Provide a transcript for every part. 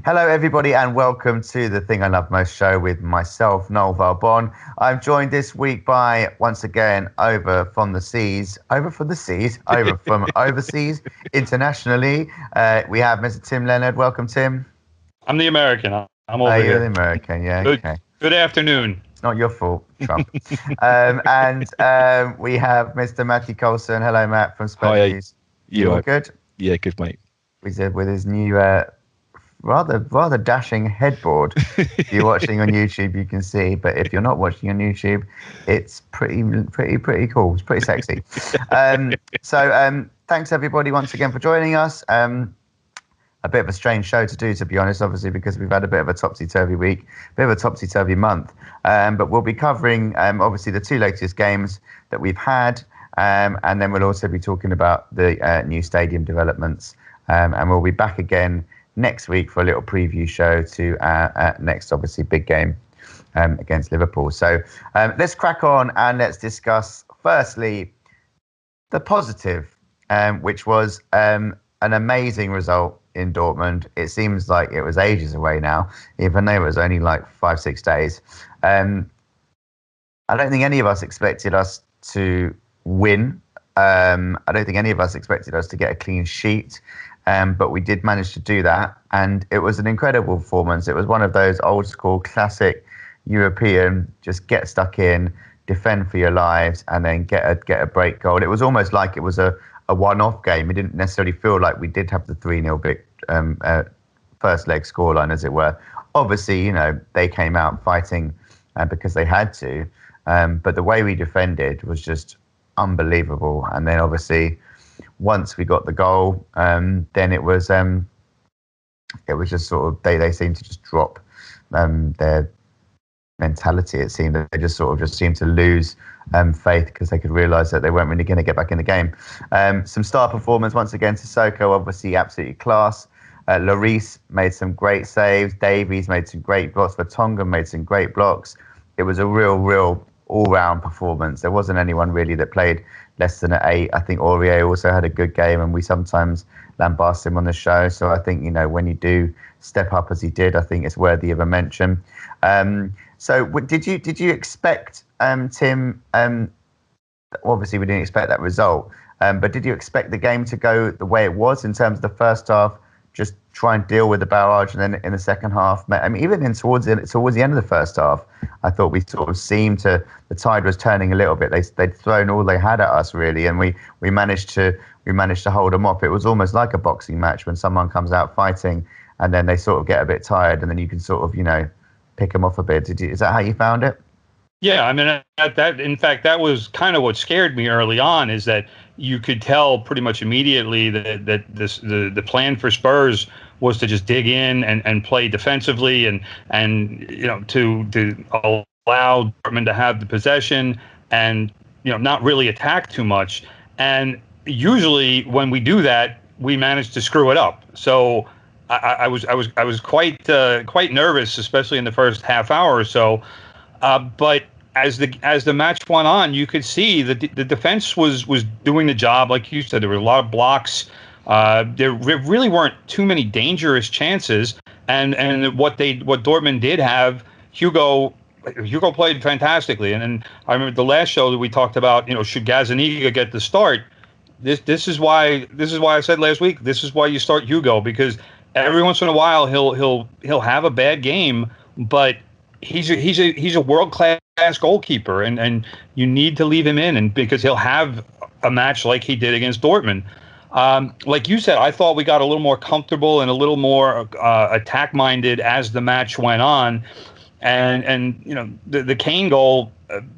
Hello, everybody, and welcome to the Thing I Love Most show with myself, Nolh Valbon. I'm joined this week by, once again, over from overseas, internationally, we have Mr. Tim Leonard. Welcome, Tim. I'm the American. I'm over here. You're the American, yeah. Okay. Good afternoon. It's not your fault, Trump. And we have Mr. Matthew Coulson. Hello, Matt, from Spurs News. You all good? Yeah, good, mate. With his new... rather dashing headboard. If you're watching on YouTube, you can see, but if you're not watching on YouTube, it's pretty cool. It's pretty sexy. So thanks everybody once again for joining us. A bit of a strange show to do, to be honest, obviously, because we've had a bit of a topsy-turvy week, a bit of a topsy-turvy month. But we'll be covering, obviously, the two latest games that we've had, and then we'll also be talking about the new stadium developments. And we'll be back again next week for a little preview show to next, obviously, big game against Liverpool. So let's crack on and let's discuss, firstly, the positive, which was an amazing result in Dortmund. It seems like it was ages away now, even though it was only like 5-6 days. I don't think any of us expected us to win. I don't think any of us expected us to get a clean sheet. But we did manage to do that, and it was an incredible performance. It was one of those old school, classic European, just get stuck in, defend for your lives, and then get a break goal. It was almost like it was a one-off game. It didn't necessarily feel like we did have the 3-0 first leg scoreline, as it were. Obviously, they came out fighting because they had to, but the way we defended was just unbelievable. And then obviously, once we got the goal, then it was just sort of they seemed to just drop their mentality. It seemed that they just seemed to lose faith because they could realise that they weren't really going to get back in the game. Some star performance once again. Sissoko, obviously absolutely class. Lloris made some great saves. Davies made some great blocks. Vertonghen made some great blocks. It was a real all-round performance. There wasn't anyone really that played less than an 8. I think Aurier also had a good game, and we sometimes lambast him on the show. So I think, when you do step up as he did, I think it's worthy of a mention. So did you expect, Tim, obviously we didn't expect that result, but did you expect the game to go the way it was in terms of the first half, just try and deal with the barrage, and then in the second half, I mean, even towards the end of the first half, I thought we sort of seemed the tide was turning a little bit. They'd thrown all they had at us, really, and we managed to hold them off. It was almost like a boxing match when someone comes out fighting, and then they sort of get a bit tired, and then you can sort of pick them off a bit. Is that how you found it? Yeah, I mean, in fact, that was kind of what scared me early on, is that you could tell pretty much immediately that the plan for Spurs was to just dig in and play defensively and to allow Dortmund to have the possession and not really attack too much. And usually when we do that, we manage to screw it up. So I was quite nervous, especially in the first half hour or so. But as the match went on, you could see the defense was doing the job. Like you said, there were a lot of blocks. There really weren't too many dangerous chances. And what Dortmund did have, Hugo played fantastically. And I remember the last show that we talked about, should Gazzaniga get the start? This is why I said last week, this is why you start Hugo, because every once in a while he'll have a bad game, but he's a world-class goalkeeper, and you need to leave him in, and because he'll have a match like he did against Dortmund. Like you said, I thought we got a little more comfortable and a little more attack-minded as the match went on, and the Kane goal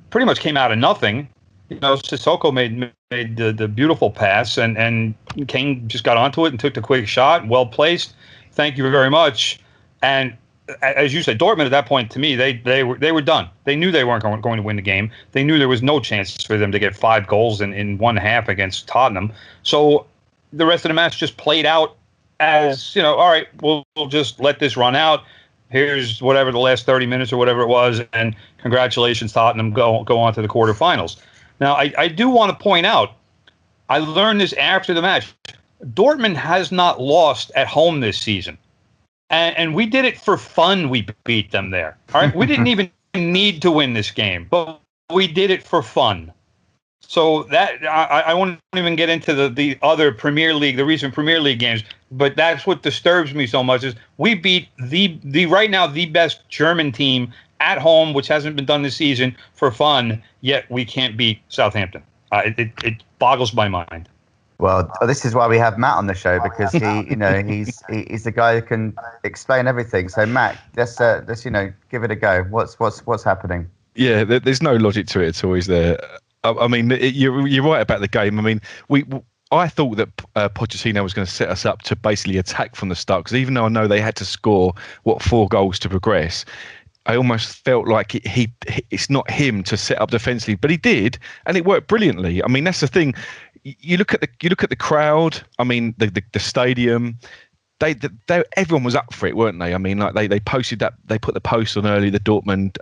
pretty much came out of nothing. Sissoko made the beautiful pass, and Kane just got onto it and took the quick shot, well placed. Thank you very much. And as you said, Dortmund at that point, to me, they were done. They knew they weren't going to win the game. They knew there was no chance for them to get 5 goals in one half against Tottenham. So the rest of the match just played out as, all right, we'll just let this run out. Here's whatever the last 30 minutes or whatever it was, and congratulations, Tottenham, go on to the quarterfinals. Now, I do want to point out, I learned this after the match. Dortmund has not lost at home this season. and we did it for fun. We beat them there. All right, we didn't even need to win this game, but we did it for fun. So that I won't even get into the other Premier League, the recent Premier League games, but that's what disturbs me so much is we beat the right now the best German team at home, which hasn't been done this season for fun, yet we can't beat Southampton. It boggles my mind. Well, this is why we have Matt on the show, because he's the guy who can explain everything. So Matt, let's give it a go. What's happening? Yeah, there's no logic to it at all, is there? I mean, you're right about the game. I mean, I thought that Pochettino was going to set us up to basically attack from the start, because even though I know they had to score 4 goals to progress, I almost felt like it's not him to set up defensively, but he did, and it worked brilliantly. I mean, that's the thing. You look at the crowd. I mean, the stadium. They everyone was up for it, weren't they? I mean, like they posted that, they put the post on early. The Dortmund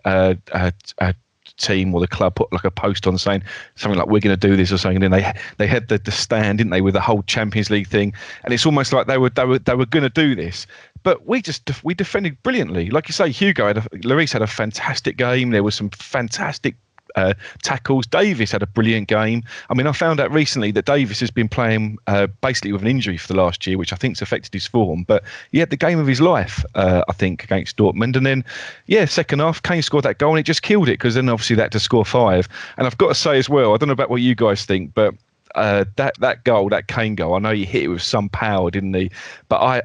team or the club put like a post on saying something like, "We're going to do this" or something. And then they had the stand, didn't they, with the whole Champions League thing? And it's almost like they were going to do this. But we defended brilliantly, like you say. Lloris had a fantastic game. There was some fantastic tackles. Davis had a brilliant game. I mean, I found out recently that Davis has been playing basically with an injury for the last year, which I think's affected his form. But he had the game of his life, I think, against Dortmund. And then, second half, Kane scored that goal and it just killed it, because then obviously they had to score 5. And I've got to say as well, I don't know about what you guys think, but that goal, that Kane goal, I know he hit it with some power, didn't he? But I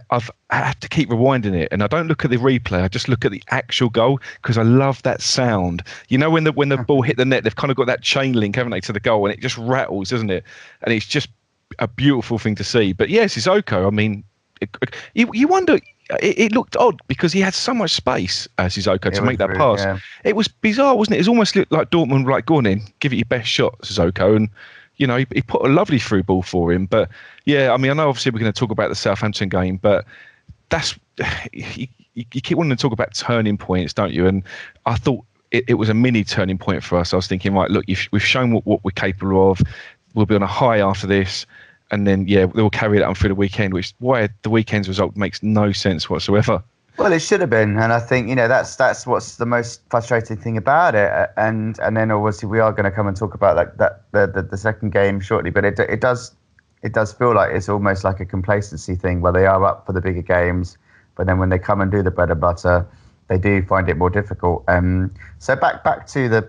have to keep rewinding it, and I don't look at the replay. I just look at the actual goal, because I love that sound. You know, when the ball hit the net, they've kind of got that chain link, haven't they, to the goal, and it just rattles, doesn't it? And it's just a beautiful thing to see. But yes, Sissoko, I mean, you wonder. It looked odd because he had so much space, Sissoko, to make that pass. Yeah. It was bizarre, wasn't it? It almost looked like Dortmund, like, go on in, give it your best shot, Sissoko, and you know, he put a lovely through ball for him. But yeah, I mean, I know obviously we're going to talk about the Southampton game, but that's you keep wanting to talk about turning points, don't you? And I thought it was a mini turning point for us. I was thinking, right, look, we've shown what we're capable of. We'll be on a high after this, and then we'll carry that on through the weekend. Which is why the weekend's result makes no sense whatsoever. Well, it should have been, and I think that's what's the most frustrating thing about it. And then obviously we are going to come and talk about the second game shortly, but it does feel like it's almost like a complacency thing where they are up for the bigger games, but then when they come and do the bread and butter, they do find it more difficult. So back to the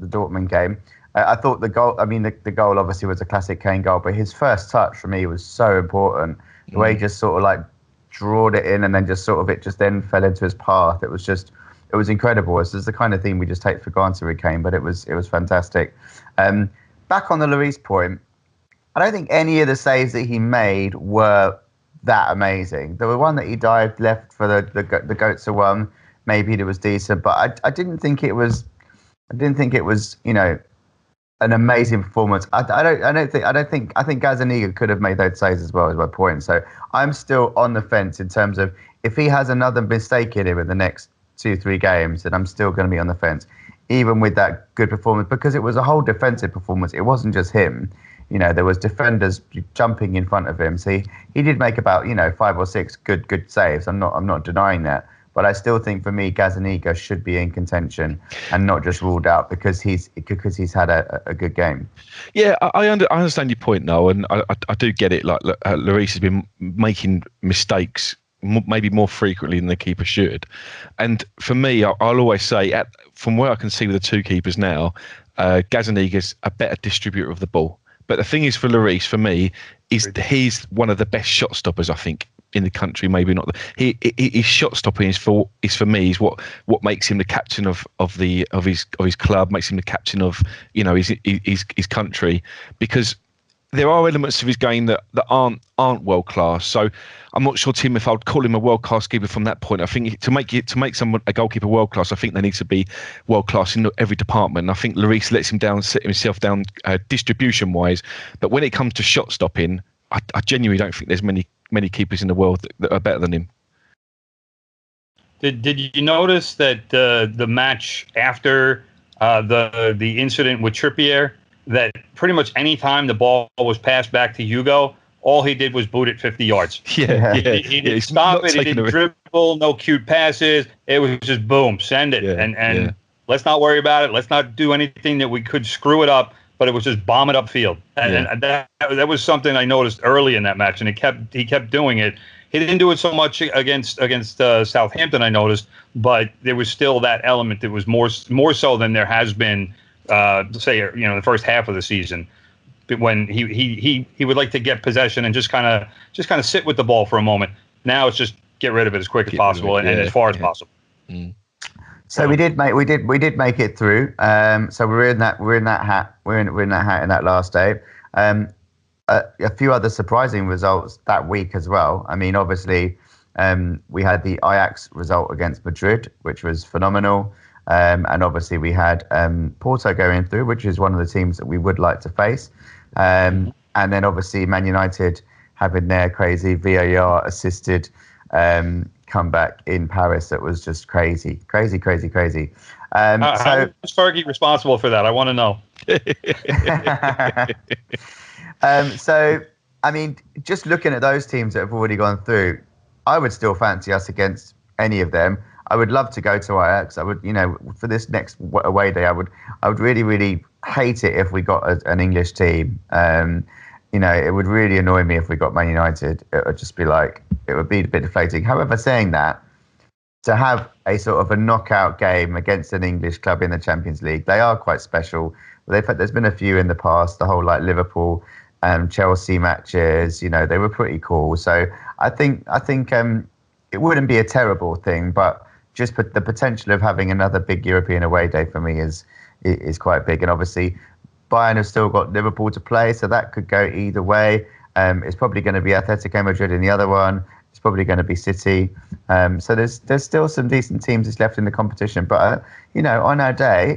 Dortmund game. I thought the goal. I mean, the goal obviously was a classic Kane goal, but his first touch for me was so important. The way he just sort of like drawed it in, and then just sort of it just then fell into his path. It was incredible. It's the kind of thing we just take for granted with Kane, but it was fantastic. Back on the Lloris point, I don't think any of the saves that he made were that amazing. There was one that he dived left for the Goetze one. Maybe it was decent, but I didn't think it was an amazing performance. I think Gazzaniga could have made those saves as well, is my point. So I'm still on the fence in terms of if he has another mistake in him in the next 2-3 games, then I'm still going to be on the fence, even with that good performance, because it was a whole defensive performance. It wasn't just him. There was defenders jumping in front of him. So he did make about 5 or 6 good saves. I'm not denying that. But I still think, for me, Gazzaniga should be in contention and not just ruled out because he's had a good game. Yeah, I understand your point, Noel, and I do get it. Like, Lloris has been making mistakes maybe more frequently than the keeper should. And for me, I'll always say, from where I can see with the 2 keepers now, Gazzaniga's a better distributor of the ball. But the thing is, for Lloris, for me, he's one of the best shot stoppers, I think, in the country. Maybe not. His shot stopping is for me is what makes him the captain of his club, makes him the captain of his country, because there are elements of his game that aren't world class. So I'm not sure, Tim, if I'd call him a world class keeper from that point. I think to make someone a goalkeeper world class, I think they need to be world class in every department. And I think Lloris lets himself down distribution wise, but when it comes to shot stopping, I genuinely don't think there's many keepers in the world that are better than him. Did you notice that the match after the incident with Trippier, that pretty much any time the ball was passed back to Hugo, all he did was boot it 50 yards. Yeah. He didn't stop it. He didn't dribble, no cute passes. It was just boom, send it. And let's not worry about it. Let's not do anything that we could screw it up. But it was just bomb it upfield. And that was something I noticed early in that match. And he kept doing it. He didn't do it so much against Southampton, I noticed, but there was still that element that was more so than there has been, say, the first half of the season, when he would like to get possession and just kind of sit with the ball for a moment. Now it's just get rid of it as quick as possible and as far as possible. Mm. So we did make it through. So we're in that hat in that last day. A few other surprising results that week as well. I mean, obviously, we had the Ajax result against Madrid, which was phenomenal. And obviously we had Porto going through, which is one of the teams that we would like to face. And then obviously Man United having their crazy VAR assisted comeback in Paris that was just crazy. How was Fergie responsible for that? I want to know. So, I mean, just looking at those teams that have already gone through, I would still fancy us against any of them. I would love to go to Ajax. I would, for this next away day, I would really, really hate it if we got an English team. It would really annoy me if we got Man United. It would just be like, it would be a bit deflating. However, saying that, to have a sort of a knockout game against an English club in the Champions League, they are quite special. There's been a few in the past, the whole like Liverpool Chelsea matches, they were pretty cool. So I think it wouldn't be a terrible thing, but just the potential of having another big European away day for me is quite big. And obviously Bayern have still got Liverpool to play, so that could go either way. It's probably going to be Atletico Madrid in the other one. It's probably going to be City. So there's still some decent teams that's left in the competition. But on our day,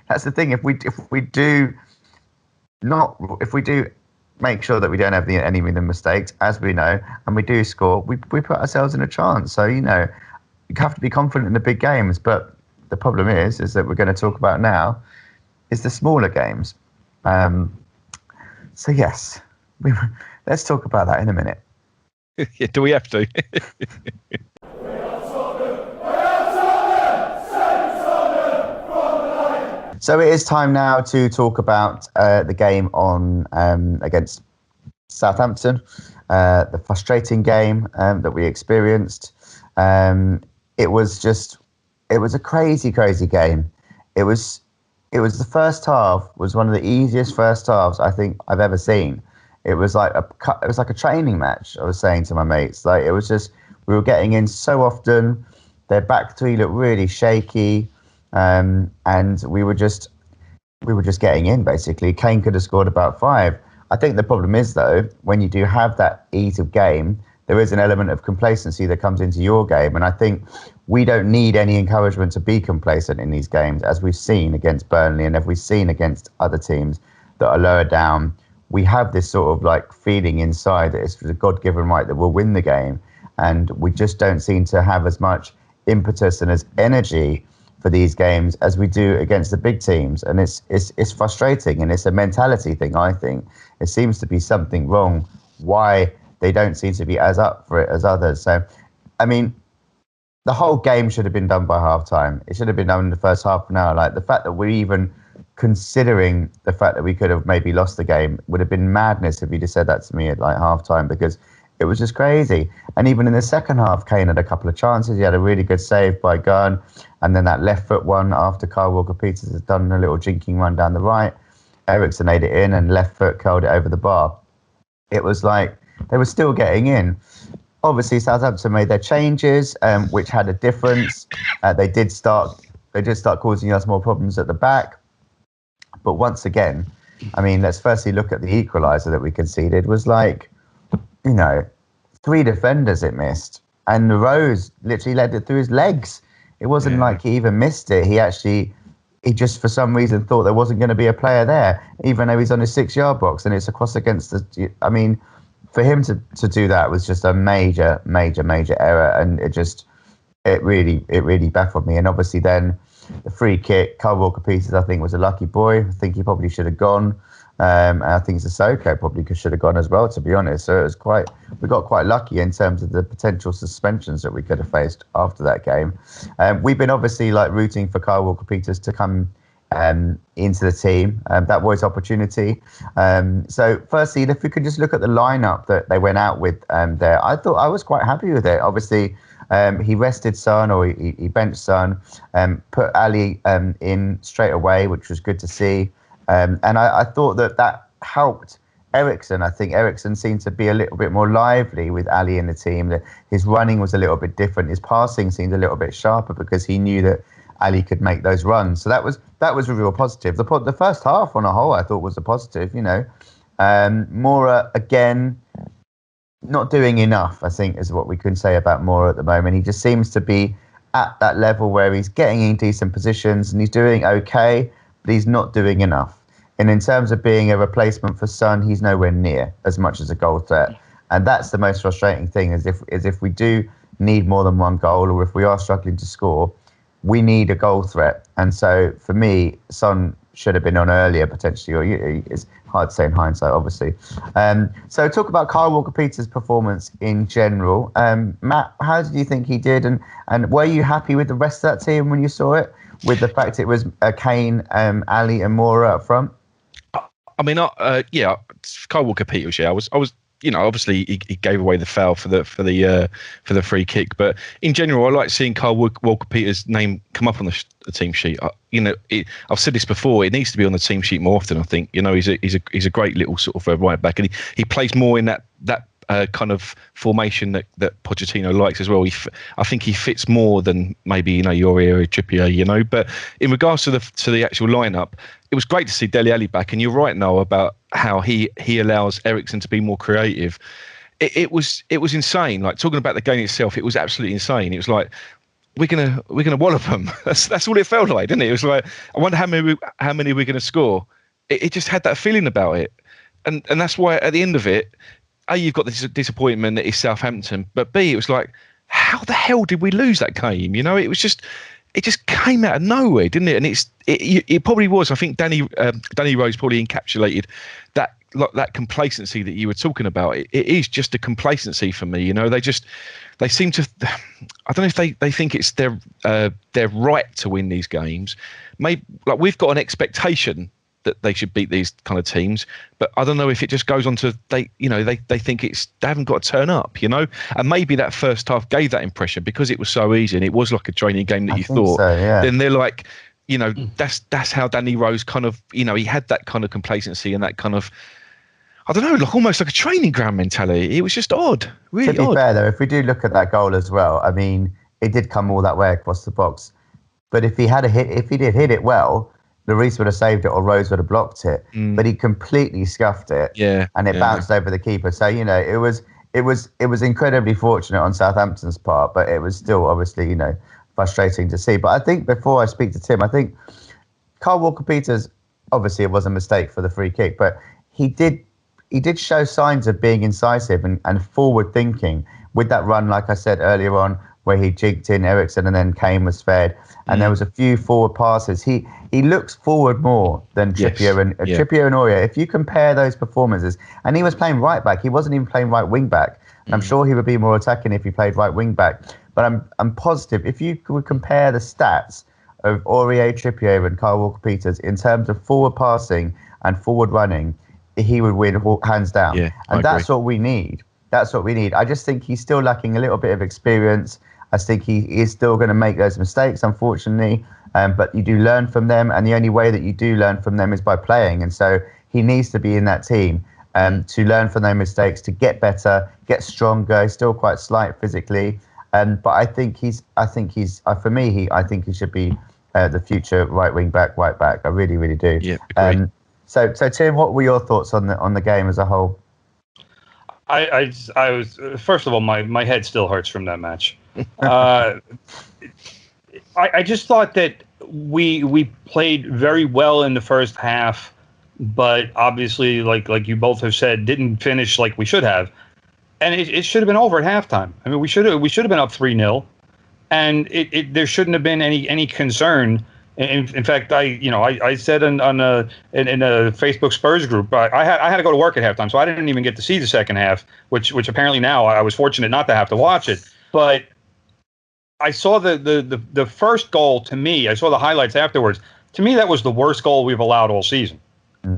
that's the thing. If we do make sure that we don't have any of the mistakes, as we know, and we do score, we put ourselves in a chance. So you have to be confident in the big games. But the problem is that we're going to talk about now is the smaller games. So yes, let's talk about that in a minute. Yeah, do we have to? So it is time now to talk about the game on against Southampton, the frustrating game that we experienced. It was a crazy game. It was the first half was one of the easiest first halves I think I've ever seen. It was like a training match. I was saying to my mates, like it was just we were getting in so often. Their back three looked really shaky. And we were just getting in basically. Kane could have scored about 5. I think the problem is though, when you do have that ease of game, there is an element of complacency that comes into your game, and I think we don't need any encouragement to be complacent in these games, as we've seen against Burnley and as we've seen against other teams that are lower down. We have this sort of like feeling inside that it's a God-given right that we'll win the game, and we just don't seem to have as much impetus and as energy for these games as we do against the big teams. And it's frustrating, and it's a mentality thing. I think it seems to be something wrong why they don't seem to be as up for it as others. So I mean, the whole game should have been done by half time. It should have been done in the first half an hour. Like the fact that we're even considering the fact that we could have maybe lost the game would have been madness if you'd have said that to me at like half time, because it was just crazy. And even in the second half, Kane had a couple of chances. He had a really good save by Gunn. And then that left foot one after Kyle Walker-Peters has done a little jinking run down the right. Eriksen laid it in and left foot curled it over the bar. It was like they were still getting in. Obviously, Southampton made their changes, which had a difference. They did start causing us more problems at the back. But once again, I mean, let's firstly look at the equaliser that we conceded. Was like, 3 defenders it missed, and the Rose literally led it through his legs. It wasn't like he even missed it. He just for some reason thought there wasn't going to be a player there, even though he's on his 6-yard box and it's a cross against the. I mean, for him to do that was just a major error, and it really baffled me. And obviously then the free kick, Kyle Walker-Peters, I think, was a lucky boy. I think he probably should have gone. And I think Sissoko probably should have gone as well, to be honest. So we got quite lucky in terms of the potential suspensions that we could have faced after that game. We've been obviously rooting for Kyle Walker-Peters to come into the team. That was opportunity. So firstly, if we could just look at the lineup that they went out with there, I thought I was quite happy with it. Obviously, he rested Son, or he benched Son, put Ali in straight away, which was good to see. And I thought that helped Eriksen. I think Eriksen seemed to be a little bit more lively with Ali in the team. His running was a little bit different. His passing seemed a little bit sharper because he knew that Ali could make those runs. So that was a real positive. The first half on a whole, I thought, was a positive. Moura, again, not doing enough, I think, is what we can say about Moura at the moment. He just seems to be at that level where he's getting in decent positions and he's doing okay, but he's not doing enough. And in terms of being a replacement for Son, he's nowhere near as much as a goal threat. And that's the most frustrating thing, is if we do need more than one goal, or if we are struggling to score, we need a goal threat. And so for me, Son should have been on earlier potentially, or it's hard to say in hindsight, obviously. So talk about Kyle Walker-Peters' performance in general. Matt, how did you think he did? And were you happy with the rest of that team when you saw it, with the fact it was Kane, Ali and Moura up front? I mean, Kyle Walker-Peters. Yeah, I was. Obviously he gave away the foul for the free kick, but in general, I like seeing Kyle Walker-Peters' name come up on the team sheet. I've said this before. It needs to be on the team sheet more often. I think he's a great little sort of right back, and he plays more in that kind of formation that Pochettino likes as well. I think he fits more than maybe your era Trippier. But in regards to the actual lineup, it was great to see Dele Alli back, and you're right, Noel, about how he allows Eriksen to be more creative. It was insane. Like, talking about the game itself, it was absolutely insane. It was like, we're gonna wallop them. That's all it felt like, didn't it? It was like, I wonder how many we're gonna score. It just had that feeling about it, and that's why at the end of it, A, you've got this disappointment that it's Southampton, but B, it was like, how the hell did we lose that game? It just came out of nowhere, didn't it? And it probably was. I think Danny Rose probably encapsulated that complacency that you were talking about. It is just a complacency for me. They seem to. I don't know if they think it's their right to win these games. Maybe we've got an expectation that they should beat these kind of teams, but I don't know if it just goes on to they think they haven't got to turn up, and maybe that first half gave that impression because it was so easy and it was like a training game that you thought. So, yeah. Then they're like, that's how Danny Rose kind of, he had that kind of complacency and that kind of, I don't know, almost like a training ground mentality. It was just odd, really odd. To be fair though, if we do look at that goal as well, I mean, it did come all that way across the box, but if he did hit it well, Lloris would have saved it or Rose would have blocked it, but he completely scuffed it, and it bounced over the keeper. So it was incredibly fortunate on Southampton's part, but it was still obviously frustrating to see. But I think before I speak to Tim, I think Kyle Walker-Peters, obviously it was a mistake for the free kick, but he did show signs of being incisive and forward thinking with that run, like I said earlier on, where he jigged in Eriksen and then Kane was fed, and there was a few forward passes. He looks forward more than Trippier and Trippier and Aurier. If you compare those performances, and he was playing right back, he wasn't even playing right wing back. And I'm sure he would be more attacking if he played right wing back. But I'm positive if you would compare the stats of Aurier, Trippier, and Kyle Walker-Peters in terms of forward passing and forward running, he would win hands down. Yeah, and that's what we need. That's what we need. I just think he's still lacking a little bit of experience. I think he is still going to make those mistakes, unfortunately. But you do learn from them, and the only way that you do learn from them is by playing. And so he needs to be in that team to learn from their mistakes, to get better, get stronger. He's still quite slight physically, but I think he's for me. I think he should be the future right wing back, right back. I really, really do. Yeah, agreed. So Tim, what were your thoughts on the game as a whole? I was, first of all, my head still hurts from that match. I just thought that we played very well in the first half, but obviously, like you both have said, didn't finish like we should have, and it should have been over at halftime. I mean, we should have been up 3-0, and there shouldn't have been any concern In fact, I said in a Facebook Spurs group, I had to go to work at halftime, so I didn't even get to see the second half, which apparently now I was fortunate not to have to watch it. But I saw the first goal. To me, I saw the highlights afterwards. To me, that was the worst goal we've allowed all season.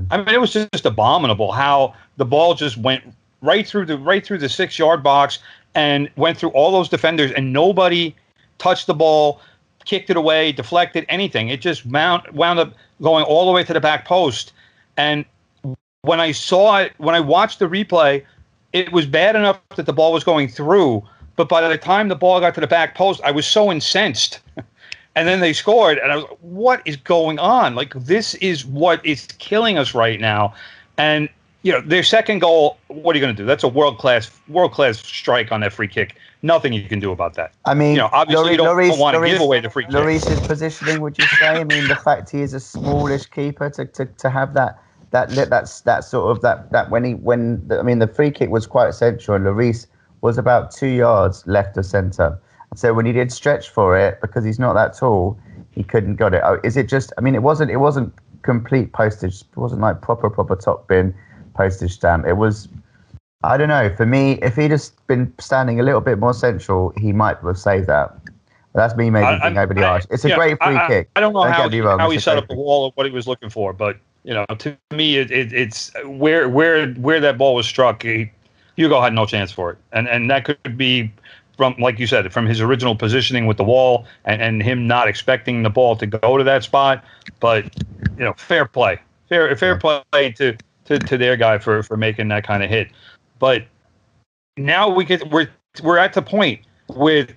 I mean, it was just abominable how the ball just went right through the 6-yard box and went through all those defenders, and nobody touched the ball, kicked it away, deflected, anything. It just wound up going all the way to the back post. And when I saw it, when I watched the replay, it was bad enough that the ball was going through. But by the time the ball got to the back post, I was so incensed. And then they scored, and I was like, what is going on? Like, this is what is killing us right now. And, their second goal, what are you going to do? That's a world-class strike on that free kick. Nothing you can do about that. I mean, obviously you don't want to give away the free kick. Lloris's positioning, would you say? I mean, the fact he is a smallish keeper to have that the free kick was quite essential, and Lloris was about 2 yards left of centre. So when he did stretch for it, because he's not that tall, he couldn't got it. Is it just? I mean, it wasn't complete postage. It wasn't like proper top bin postage stamp. It was. I don't know. For me, if he'd just been standing a little bit more central, he might have saved that. But that's me making things overly harsh. It's a great free kick. I don't know how he set up the wall or what he was looking for, but to me, it's where that ball was struck. Hugo had no chance for it, and that could be from, like you said, from his original positioning with the wall and him not expecting the ball to go to that spot. But fair play to their guy for making that kind of hit. But now we're at the point where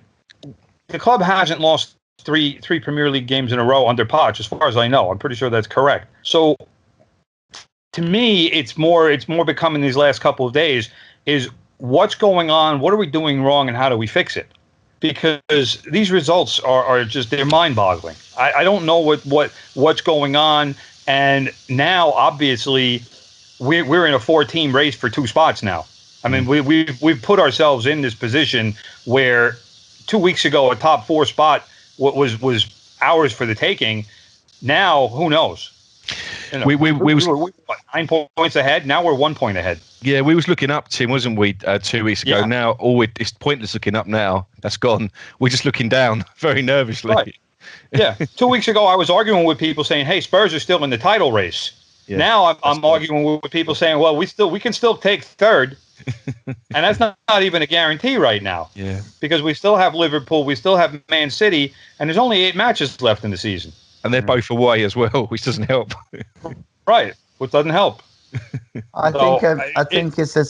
the club hasn't lost three Premier League games in a row under Poch, as far as I know. I'm pretty sure that's correct. So to me, it's more becoming these last couple of days is what's going on, what are we doing wrong, and how do we fix it? Because these results are just, they're mind-boggling. I don't know what's going on, and now obviously we're in a 4-team race for 2 spots now. I mean, we've put ourselves in this position where 2 weeks ago a top 4 spot was ours for the taking. Now, who knows? We were 9 points ahead. Now we're 1 point ahead. Yeah, we was looking up, Tim, wasn't we, 2 weeks ago? Yeah. Now it's pointless looking up now. That's gone. We're just looking down very nervously. Right. Yeah. 2 weeks ago, I was arguing with people saying, "Hey, Spurs are still in the title race." Yeah, now I'm arguing with people saying, "Well, we can still take third." And that's not even a guarantee right now. Yeah. Because we still have Liverpool, we still have Man City, and there's only 8 matches left in the season. And they're both away as well, which doesn't help. Right, which doesn't help. I think it's a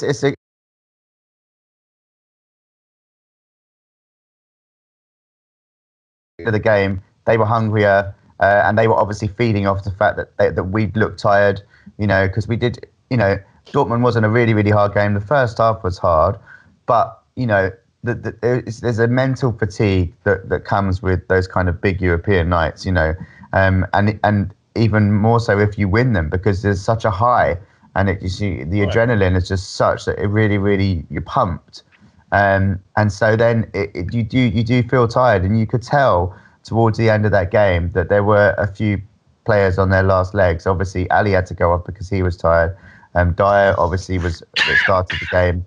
the game. They were hungrier, and they were obviously feeding off the fact that we looked tired. Because we did. Dortmund wasn't a really, really hard game. The first half was hard, but there's a mental fatigue that comes with those kind of big European nights. And even more so if you win them, because there's such a high, and the adrenaline is just such that it really, really, you're pumped. And so then you do feel tired, and you could tell towards the end of that game that there were a few players on their last legs. Obviously, Ali had to go off because he was tired. Dyer obviously started the game.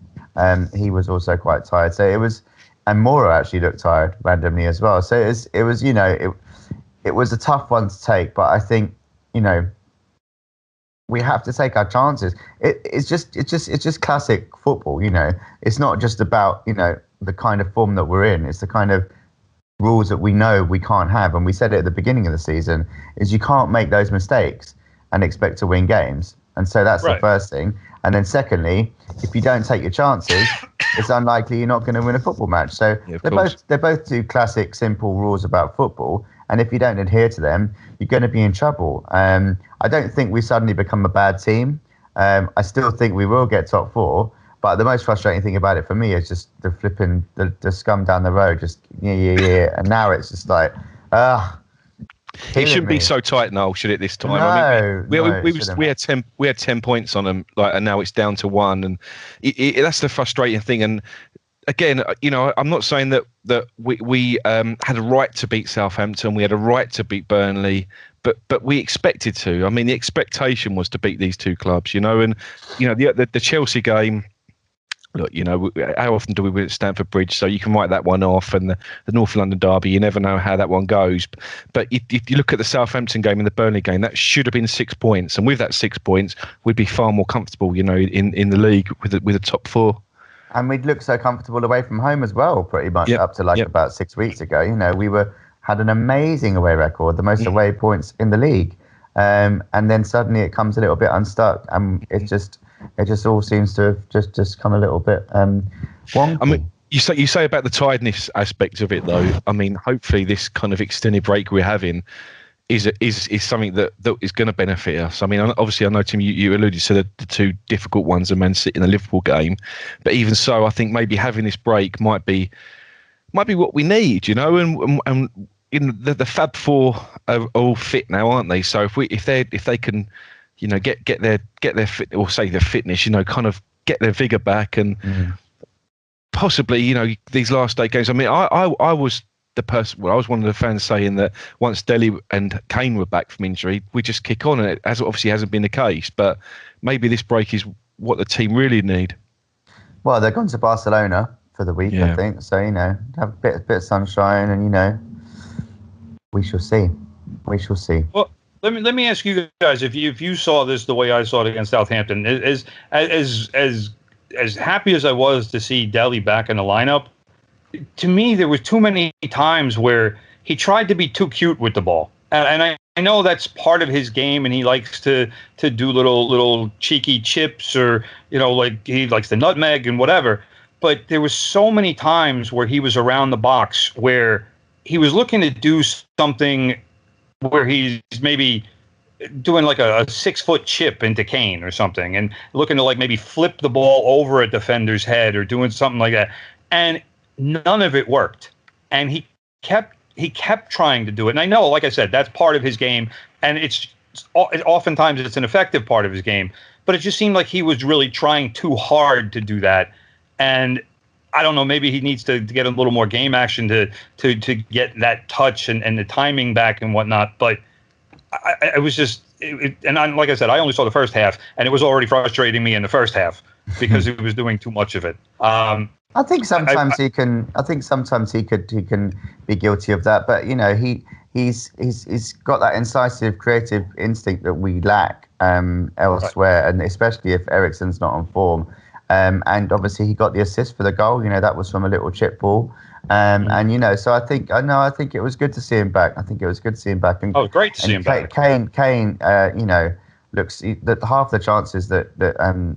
He was also quite tired. So it was, and Mora actually looked tired randomly as well. So it was a tough one to take. But I think we have to take our chances. It's just classic football. It's not just about the kind of form that we're in. It's the kind of rules that we know we can't have. And we said it at the beginning of the season: is you can't make those mistakes and expect to win games. And so that's the first thing. And then secondly, if you don't take your chances, it's unlikely you're not going to win a football match. So they're both two classic, simple rules about football. And if you don't adhere to them, you're going to be in trouble. I don't think we suddenly become a bad team. I still think we will get top 4. But the most frustrating thing about it for me is just the flipping, the scum down the road. Just yeah. And now it's just like, it shouldn't be so tight, Nolh, should it? This time, we had 10 points on them, and now it's down to 1, and that's the frustrating thing. And again, I'm not saying that we had a right to beat Southampton, we had a right to beat Burnley, but we expected to. I mean, the expectation was to beat these two clubs, and the Chelsea game. Look, how often do we win at Stamford Bridge? So you can write that one off, and the North London derby, you never know how that one goes. But if you look at the Southampton game and the Burnley game, that should have been 6 points, and with that 6 points, we'd be far more comfortable, in the league with the top four. And we'd look so comfortable away from home as well, pretty much up to about 6 weeks ago. We had an amazing away record, the most away points in the league, and then suddenly it comes a little bit unstuck, and it just all seems to have just come a little bit wonky. I mean, you say about the tiredness aspect of it, though. I mean, hopefully this kind of extended break we're having is something that is going to benefit us. I mean, obviously, I know, Tim, you alluded to the two difficult ones, the Man City and the Liverpool game, but even so, I think maybe having this break might be what we need, and the Fab Four are all fit now, aren't they? So if they can, get their fit, or say their fitness, kind of get their vigor back, and possibly, these last 8 games. I mean, I was the person. Well, I was one of the fans saying that once Dele and Kane were back from injury, we just kick on, and it obviously hasn't been the case. But maybe this break is what the team really need. Well, they're gone to Barcelona for the week, I think. So have a bit of sunshine, and we shall see. We shall see. Well, let me ask you guys if you saw this the way I saw it against Southampton. As happy as I was to see Dele back in the lineup, to me there was too many times where he tried to be too cute with the ball, and I know that's part of his game, and he likes to do little cheeky chips, or like he likes the nutmeg and whatever. But there was so many times where he was around the box where he was looking to do something where he's maybe doing like a 6-foot chip into Kane or something, and looking to like maybe flip the ball over a defender's head or doing something like that. And none of it worked. And he kept trying to do it. And I know, like I said, that's part of his game, and oftentimes it's an effective part of his game, but it just seemed like he was really trying too hard to do that. And I don't know, maybe he needs to get a little more game action to get that touch and the timing back and whatnot. But I was just, like I said, I only saw the first half, and it was already frustrating me in the first half because he was doing too much of it. I think sometimes he can. I think sometimes he can be guilty of that. But he's got that incisive, creative instinct that we lack elsewhere, and especially if Eriksen's not on form. And obviously he got the assist for the goal. That was from a little chip ball. So I think it was good to see him back. And great to see him back. Kane, looks that half the chances that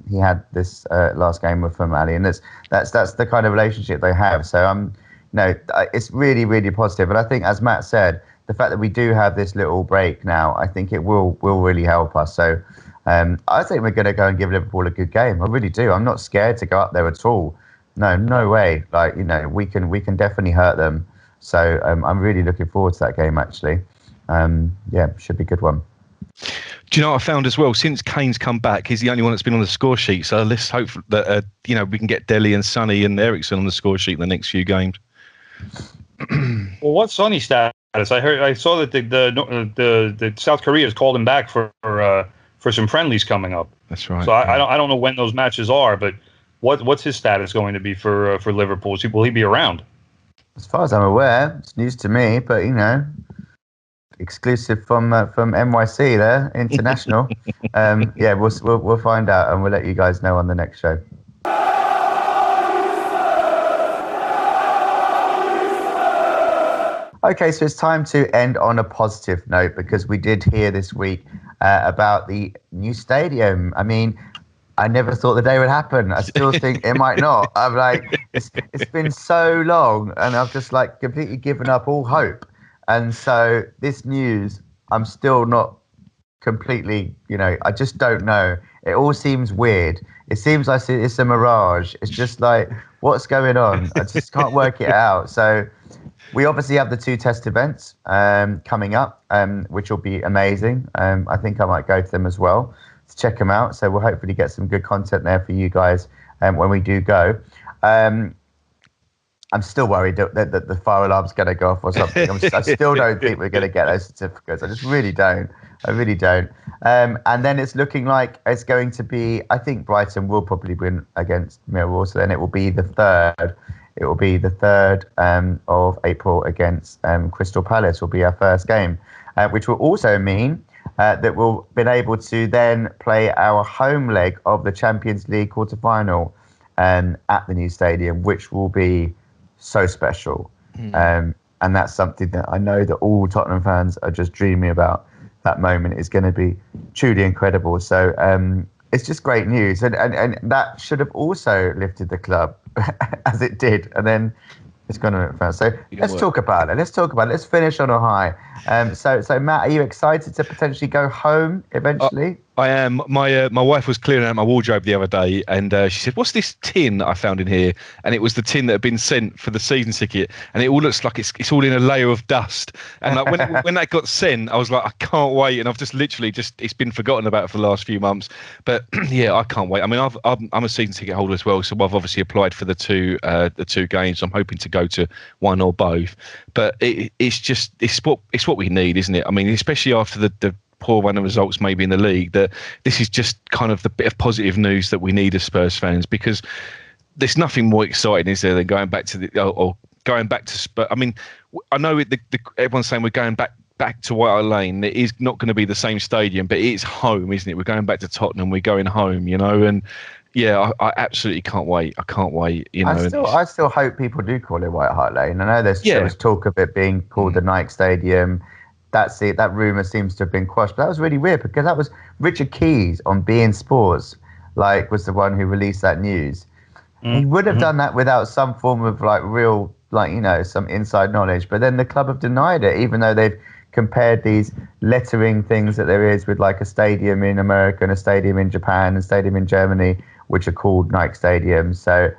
he had this last game were from Ali, and that's the kind of relationship they have. So it's really, really positive. And I think, as Matt said, the fact that we do have this little break now, I think it will really help us. So I think we're going to go and give Liverpool a good game. I really do. I'm not scared to go up there at all. No way. Like, we can definitely hurt them. So I'm really looking forward to that game, actually. Should be a good one. Do you know what I found as well? Since Kane's come back, he's the only one that's been on the score sheet. So let's hope that we can get Dele and Sonny and Eriksen on the score sheet in the next few games. Well, what's Sonny's status? I saw that the South Korea has called him back for some friendlies coming up. That's right. So I don't know when those matches are, but what's his status going to be for Liverpool? Will he be around? As far as I'm aware, it's news to me, but exclusive from NYC there, international. We'll find out, and we'll let you guys know on the next show. Okay, so it's time to end on a positive note, because we did hear this week about the new stadium. I mean, I never thought the day would happen. I still think it might not. I'm like, it's been so long, and I've just completely given up all hope. And so this news, I'm still not completely, I just don't know. It all seems weird. It seems like it's a mirage. It's just like, what's going on? I just can't work it out. So we obviously have the 2 test events coming up, which will be amazing. I think I might go to them as well to check them out. So we'll hopefully get some good content there for you guys when we do go. I'm still worried that the fire alarm's going to go off or something. I still don't think we're going to get those certificates. I just really don't. I really don't. And then it's looking like it's going to be, I think Brighton will probably win against Millwall. So then it will be the 3rd. It will be the 3rd of April against Crystal Palace will be our first game, which will also mean that we'll been able to then play our home leg of the Champions League quarter-final at the new stadium, which will be so special. And that's something that I know that all Tottenham fans are just dreaming about. That moment is going to be truly incredible. So it's just great news. And that should have also lifted the club as it did. And then it's going to fast. So let's talk about it. Let's finish on a high. So Matt, are you excited to potentially go home eventually? I am. My wife was clearing out my wardrobe the other day, and she said, "What's this tin I found in here?" And it was the tin that had been sent for the season ticket, and it all looks like it's all in a layer of dust. And like when that got sent, I was like, I can't wait. And I've just literally it's been forgotten about for the last few months. But yeah, I can't wait. I mean, I'm a season ticket holder as well, so I've obviously applied for the two games. I'm hoping to go to one or both. But it's what we need, isn't it? I mean, especially after the poor run of results maybe in the league, that this is just kind of the bit of positive news that we need as Spurs fans, because there's nothing more exciting, is there, than going back to Spurs. I mean, I know everyone's saying we're going back to White Hart Lane. It is not going to be the same stadium, but it's home, isn't it? We're going back to Tottenham. We're going home, and yeah, I absolutely can't wait. I can't wait. I still hope people do call it White Hart Lane. I know there was talk of it being called the Nike Stadium. That's it. That rumour seems to have been quashed. But that was really weird, because that was Richard Keys on beIN Sports, was the one who released that news. He would have done that without some form of real, some inside knowledge. But then the club have denied it, even though they've compared these lettering things that there is with a stadium in America and a stadium in Japan and a stadium in Germany, which are called Nike Stadiums. So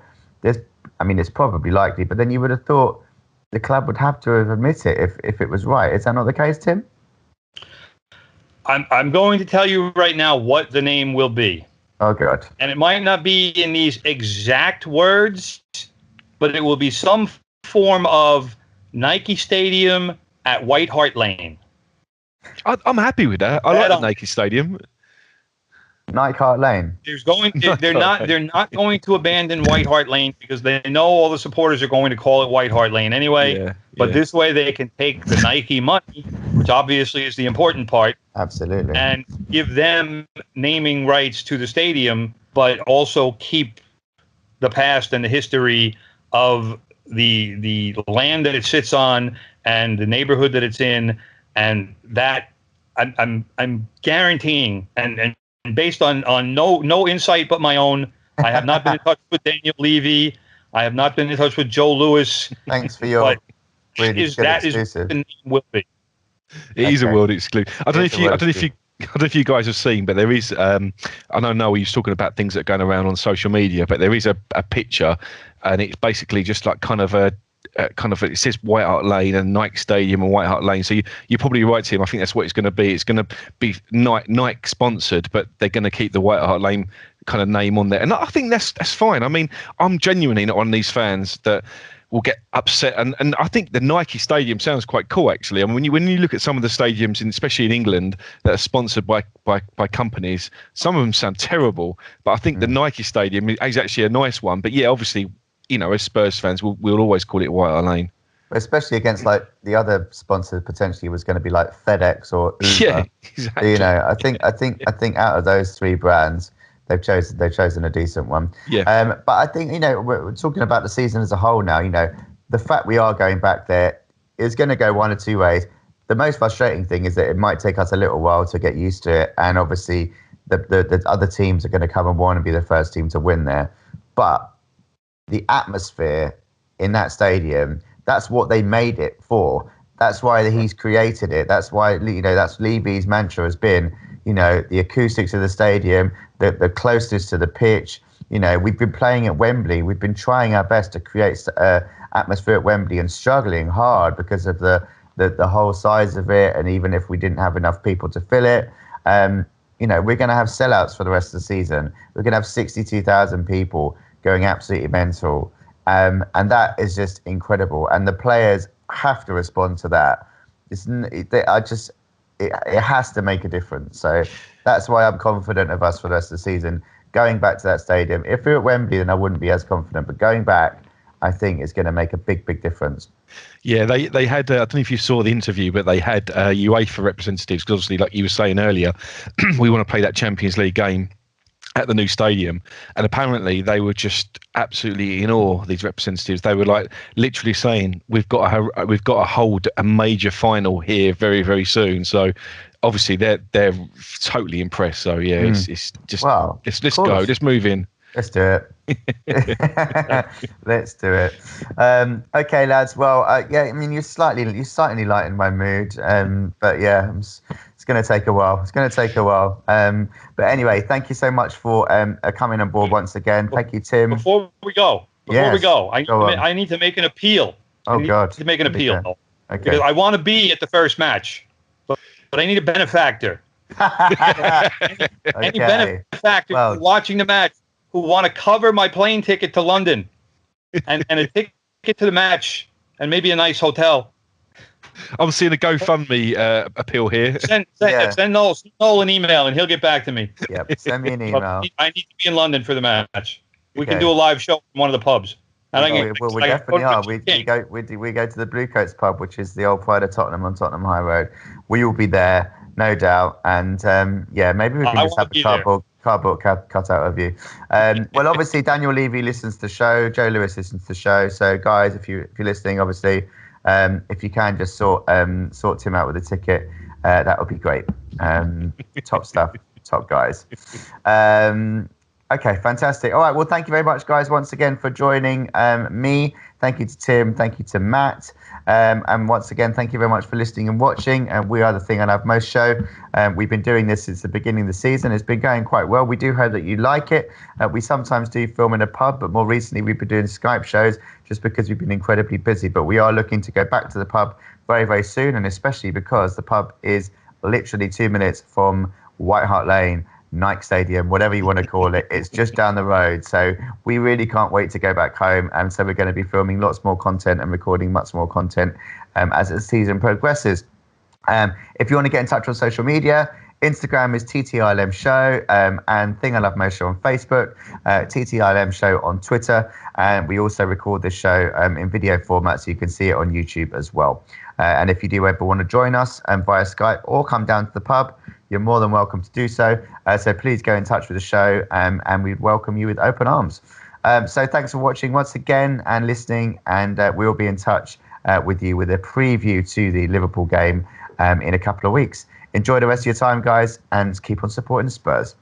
it's probably likely. But then you would have thought the club would have to have admitted it if it was right. Is that not the case, Tim? I'm going to tell you right now what the name will be. Oh, God. And it might not be in these exact words, but it will be some form of Nike Stadium at White Hart Lane. I'm happy with that. I like the Nike Stadium. Nike Hart Lane. They're not going to abandon White Hart Lane, because they know all the supporters are going to call it White Hart Lane anyway. But this way they can take the Nike money, which obviously is the important part. Absolutely. And give them naming rights to the stadium, but also keep the past and the history of the land that it sits on and the neighborhood that it's in, and that I'm guaranteeing and based on no insight but my own. I have not been in touch with Daniel Levy. I have not been in touch with Joe Lewis. Thanks for your really that exclusive. Is the name will be. It is a world exclusive. I don't know if you guys have seen, but there is. I don't know. He's talking about things that are going around on social media, but there is a picture, and it's basically just it says White Hart Lane and Nike Stadium and White Hart Lane. So you're probably right, Tim. I think that's what it's going to be. It's going to be Nike sponsored, but they're going to keep the White Hart Lane kind of name on there. And I think that's fine. I mean, I'm genuinely not one of these fans that will get upset. And I think the Nike Stadium sounds quite cool, actually. I mean, when you look at some of the stadiums, especially in England, that are sponsored by companies, some of them sound terrible. But I think the Nike Stadium is actually a nice one. But yeah, obviously, as Spurs fans, we'll always call it White Hart Lane. Especially against the other sponsor potentially was going to be FedEx or Uber. Yeah, exactly. I think out of those three brands, they've chosen a decent one. Yeah. But I think we're talking about the season as a whole now. The fact we are going back there is going to go one or two ways. The most frustrating thing is that it might take us a little while to get used to it, and obviously the other teams are going to come and want to be the first team to win there. But the atmosphere in that stadium, that's what they made it for. That's why he's created it. That's why, that's Levy's mantra has been, the acoustics of the stadium, the closeness to the pitch. We've been playing at Wembley. We've been trying our best to create atmosphere at Wembley and struggling hard because of the whole size of it. And even if we didn't have enough people to fill it, we're going to have sellouts for the rest of the season. We're going to have 62,000 people going absolutely mental. And that is just incredible. And the players have to respond to that. It has to make a difference. So that's why I'm confident of us for the rest of the season. Going back to that stadium, if we were at Wembley, then I wouldn't be as confident. But going back, I think it's going to make a big, big difference. Yeah, they had, I don't know if you saw the interview, but they had UEFA representatives, because obviously, like you were saying earlier, we want to play that Champions League game at the new stadium, and apparently they were just absolutely in awe. These representatives, they were like literally saying, "We've got to hold a major final here very, very soon." So obviously they're totally impressed. So yeah, it's just let's go, let's move in. Let's do it. Let's do it. Okay, lads. Well, yeah. I mean, you slightly lightened my mood. But yeah, it's going to take a while. But anyway, thank you so much for coming on board once again. Thank you, Tim. Before we go, I need to make an appeal. God. To make an appeal. Okay. Because I want to be at the first match, but I need a benefactor. Any benefactor watching the match who want to cover my plane ticket to London and a ticket to the match and maybe a nice hotel. I'm seeing a GoFundMe appeal here. Send Nolh an email and he'll get back to me. Yep, send me an email. I need to be in London for the match. We can do a live show from one of the pubs. We definitely are. We go to the Bluecoats pub, which is the old pride of Tottenham on Tottenham High Road. We will be there, no doubt. And maybe we can just have a cardboard cut out of you. Well, obviously Daniel Levy listens to the show. Joe Lewis listens to the show. So guys, if you're listening, obviously, if you can just sort Tim out with a ticket, that would be great. Top stuff, top guys. Okay, fantastic. All right, well, thank you very much, guys, once again for joining me. Thank you to Tim. Thank you to Matt. And once again, thank you very much for listening and watching. We are the Thing I Love Most show. We've been doing this since the beginning of the season. It's been going quite well. We do hope that you like it. We sometimes do film in a pub, but more recently we've been doing Skype shows just because we've been incredibly busy. But we are looking to go back to the pub very, very soon, and especially because the pub is literally 2 minutes from White Hart Lane, Nike Stadium, whatever you want to call it. It's just down the road. So we really can't wait to go back home. And so we're going to be filming lots more content and recording much more content as the season progresses. If you want to get in touch on social media, Instagram is TTILM Show and Thing I Love Most Show on Facebook, TTILM Show on Twitter. And we also record this show in video format so you can see it on YouTube as well. And if you do ever want to join us via Skype or come down to the pub, you're more than welcome to do so. So please go in touch with the show and we'd welcome you with open arms. So thanks for watching once again and listening. And we'll be in touch with you with a preview to the Liverpool game in a couple of weeks. Enjoy the rest of your time, guys, and keep on supporting the Spurs.